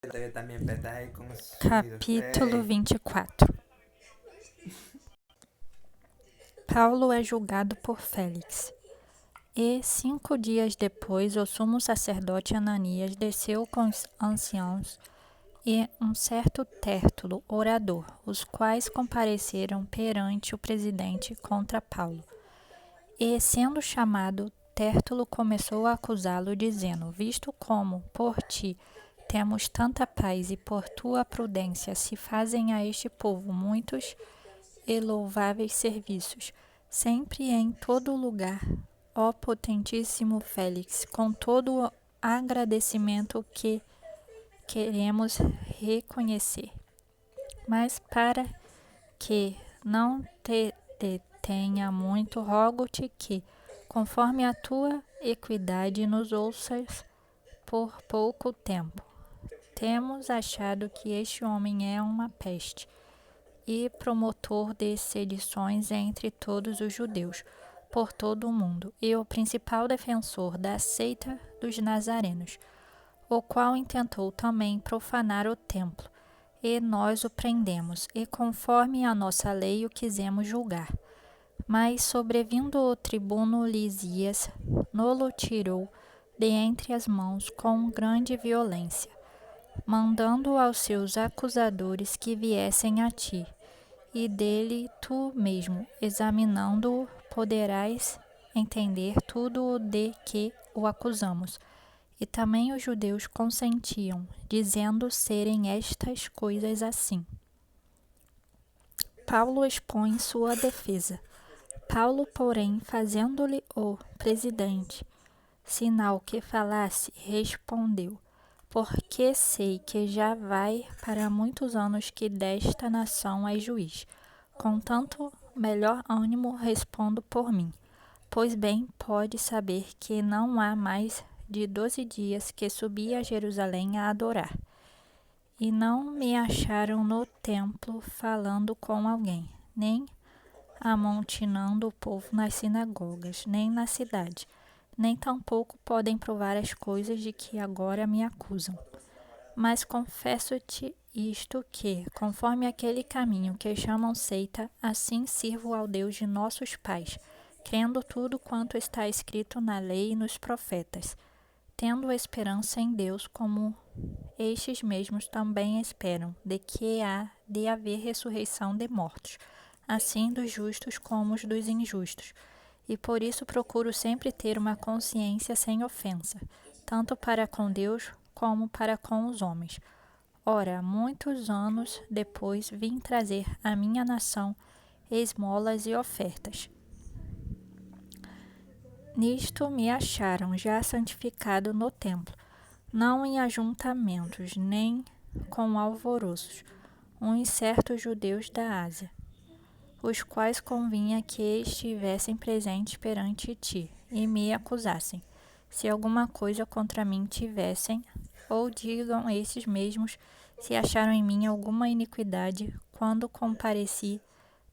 También pedaje con sonidos. Capítulo Ey. 24. Paulo é julgado por Félix. E 5 dias depois, o sumo sacerdote Ananias desceu com os anciãos e um certo Tértulo, orador, os quais compareceram perante o presidente contra Paulo. E, sendo chamado, Tértulo começou a acusá-lo, dizendo: visto como, por ti, temos tanta paz e por tua prudência se fazem a este povo muitos e louváveis serviços, sempre e em todo lugar, ó potentíssimo Félix, com todo o agradecimento que queremos reconhecer. Mas para que não te detenha muito, rogo-te que, conforme a tua equidade, nos ouças por pouco tempo. Temos achado que este homem é uma peste e promotor de sedições entre todos os judeus, por todo o mundo, e o principal defensor da seita dos nazarenos, o qual intentou também profanar o templo, e nós o prendemos, e conforme a nossa lei o quisemos julgar. Mas, sobrevindo o tribuno Lisias, nolo tirou de entre as mãos com grande violência, mandando aos seus acusadores que viessem a ti, e dele tu mesmo, examinando-o, poderás entender tudo o de que o acusamos. E também os judeus consentiam, dizendo serem estas coisas assim. Paulo expõe sua defesa. Paulo, porém, fazendo-lhe o presidente sinal que falasse, respondeu: porque sei que já vai para muitos anos que desta nação és juiz. Com tanto melhor ânimo respondo por mim. Pois bem, pode saber que não há mais de 12 dias que subi a Jerusalém a adorar. E não me acharam no templo falando com alguém, nem amontinando o povo nas sinagogas, nem na cidade, nem tampouco podem provar as coisas de que agora me acusam. Mas confesso-te isto que, conforme aquele caminho que chamam seita, assim sirvo ao Deus de nossos pais, crendo tudo quanto está escrito na lei e nos profetas, tendo esperança em Deus, como estes mesmos também esperam, de que há de haver ressurreição de mortos, assim dos justos como os dos injustos. E por isso procuro sempre ter uma consciência sem ofensa, tanto para com Deus como para com os homens. Ora, muitos anos depois vim trazer à minha nação esmolas e ofertas. Nisto me acharam já santificado no templo, não em ajuntamentos, nem com alvoroços, uns certos judeus da Ásia, os quais convinha que estivessem presentes perante ti, e me acusassem, se alguma coisa contra mim tivessem, ou digam esses mesmos se acharam em mim alguma iniquidade quando compareci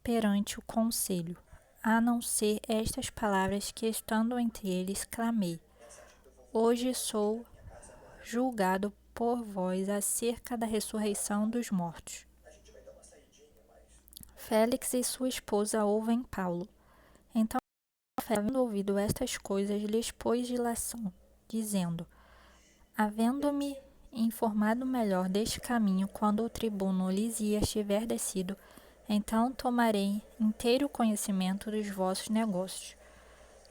perante o conselho, a não ser estas palavras que, estando entre eles, clamei: hoje sou julgado por vós acerca da ressurreição dos mortos. Félix e sua esposa ouvem Paulo. Então, havendo ouvido estas coisas, lhes pôs dilação, dizendo: havendo-me informado melhor deste caminho, quando o tribuno Lisias tiver descido, então tomarei inteiro conhecimento dos vossos negócios.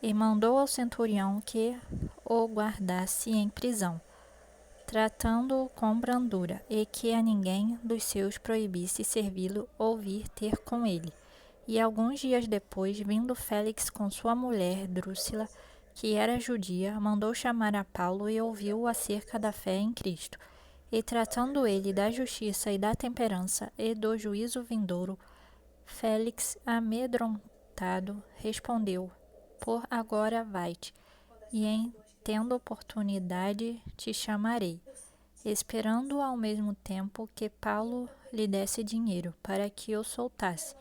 E mandou ao centurião que o guardasse em prisão, tratando-o com brandura, e que a ninguém dos seus proibisse servi-lo ou vir ter com ele. E alguns dias depois, vindo Félix com sua mulher Drúxila, que era judia, mandou chamar a Paulo e ouviu-o acerca da fé em Cristo. E tratando ele da justiça e da temperança e do juízo vindouro, Félix, amedrontado, respondeu: por agora vai-te, e em tendo oportunidade te chamarei, esperando ao mesmo tempo que Paulo lhe desse dinheiro, para que o soltasse,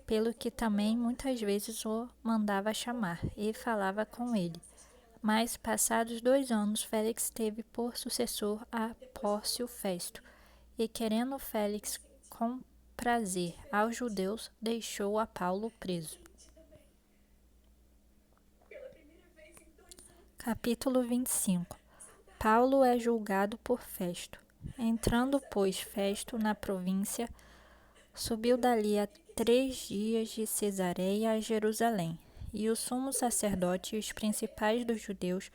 pelo que também muitas vezes o mandava chamar, e falava com ele. Mas, passados 2 anos, Félix teve por sucessor a Pórcio Festo, e querendo Félix comprazer aos judeus, deixou a Paulo preso. Capítulo 25. Paulo é julgado por Festo. Entrando, pois, Festo na província, subiu dali a 3 dias de Cesareia a Jerusalém, e o sumo sacerdote e os principais dos judeus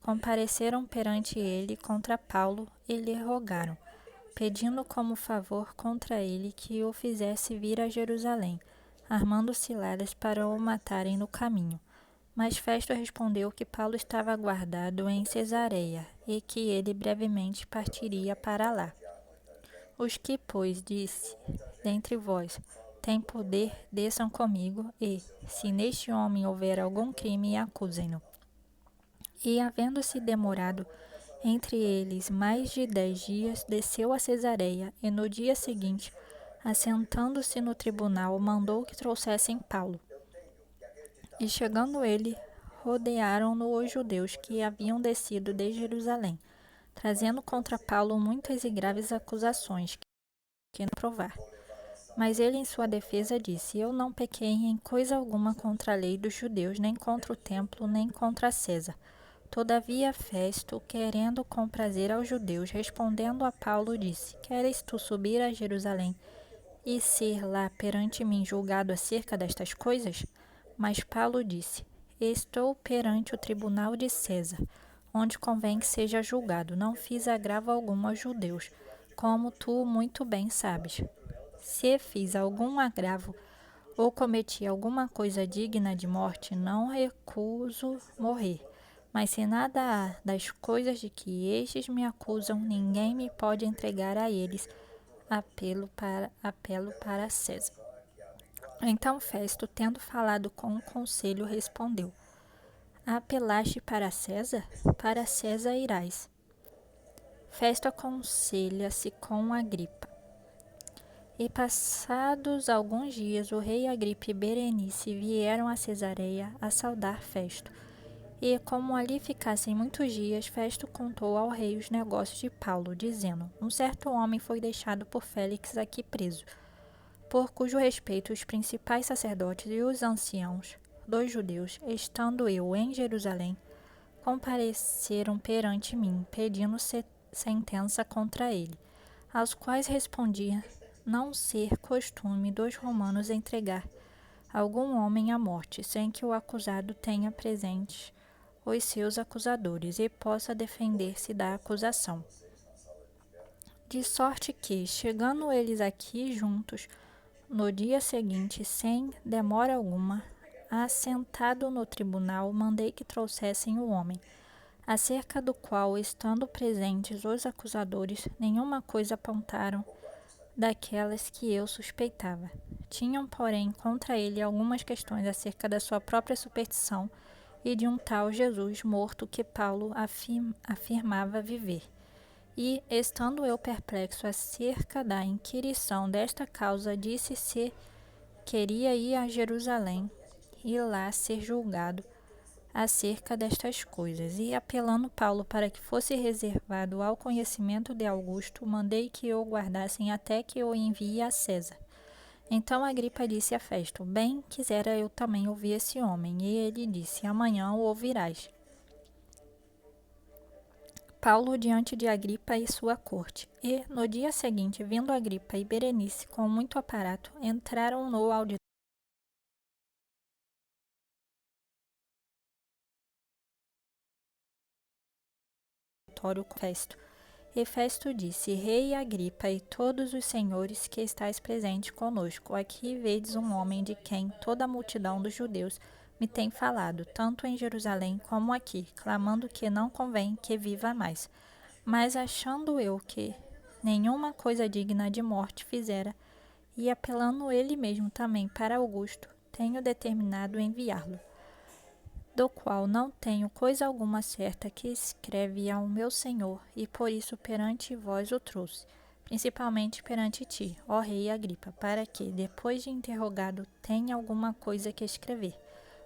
compareceram perante ele contra Paulo e lhe rogaram, pedindo como favor contra ele que o fizesse vir a Jerusalém, armando ciladas para o matarem no caminho. Mas Festo respondeu que Paulo estava guardado em Cesareia e que ele brevemente partiria para lá. Os que, pois, disse, dentre vós, têm poder, desçam comigo e, se neste homem houver algum crime, acusem-no. E, havendo-se demorado entre eles mais de 10 dias, desceu a Cesareia e, no dia seguinte, assentando-se no tribunal, mandou que trouxessem Paulo. E, chegando ele, rodearam-no os judeus que haviam descido de Jerusalém, trazendo contra Paulo muitas e graves acusações que não provar. Mas ele, em sua defesa, disse: Eu não pequei em coisa alguma contra a lei dos judeus, nem contra o templo, nem contra César. Todavia, Festo, querendo comprazer aos judeus, respondendo a Paulo, disse: Queres tu subir a Jerusalém e ser lá perante mim julgado acerca destas coisas? Mas Paulo disse: Estou perante o tribunal de César, onde convém que seja julgado. Não fiz agravo algum aos judeus, como tu muito bem sabes. Se fiz algum agravo ou cometi alguma coisa digna de morte, não recuso morrer. Mas se nada há das coisas de que estes me acusam, ninguém me pode entregar a eles. Apelo para César. Então Festo, tendo falado com o conselho, respondeu: Apelaste para César? Para César irás. Festo aconselha-se com Agripa. E passados alguns dias, o rei Agripa e Berenice vieram a Cesareia a saudar Festo. E, como ali ficassem muitos dias, Festo contou ao rei os negócios de Paulo, dizendo: Um certo homem foi deixado por Félix aqui preso, por cujo respeito os principais sacerdotes e os anciãos dos judeus, estando eu em Jerusalém, compareceram perante mim, pedindo sentença contra ele, aos quais respondia não ser costume dos romanos entregar algum homem à morte, sem que o acusado tenha presentes os seus acusadores e possa defender-se da acusação. De sorte que, chegando eles aqui juntos, no dia seguinte, sem demora alguma, assentado no tribunal, mandei que trouxessem o homem, acerca do qual, estando presentes os acusadores, nenhuma coisa apontaram daquelas que eu suspeitava. Tinham, porém, contra ele algumas questões acerca da sua própria superstição e de um tal Jesus morto que Paulo afirmava viver. E, estando eu perplexo acerca da inquirição desta causa, disse se queria ir a Jerusalém e lá ser julgado acerca destas coisas. E, apelando Paulo para que fosse reservado ao conhecimento de Augusto, mandei que o guardassem até que o envie a César. Então Agripa disse a Festo: Bem quisera eu também ouvir esse homem. E ele disse: Amanhã o ouvirás. Paulo diante de Agripa e sua corte. E, no dia seguinte, vindo Agripa e Berenice com muito aparato, entraram no auditório com Festo. E Festo disse: Rei Agripa e todos os senhores que estáis presentes conosco, aqui vedes um homem de quem toda a multidão dos judeus me tem falado, tanto em Jerusalém como aqui, clamando que não convém que viva mais. Mas achando eu que nenhuma coisa digna de morte fizera, e apelando ele mesmo também para Augusto, tenho determinado enviá-lo, do qual não tenho coisa alguma certa que escreve ao meu senhor, e por isso perante vós o trouxe, principalmente perante ti, ó rei Agripa, para que, depois de interrogado, tenha alguma coisa que escrever.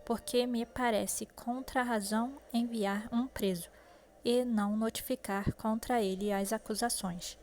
porque me parece contra a razão enviar um preso, e não notificar contra ele as acusações.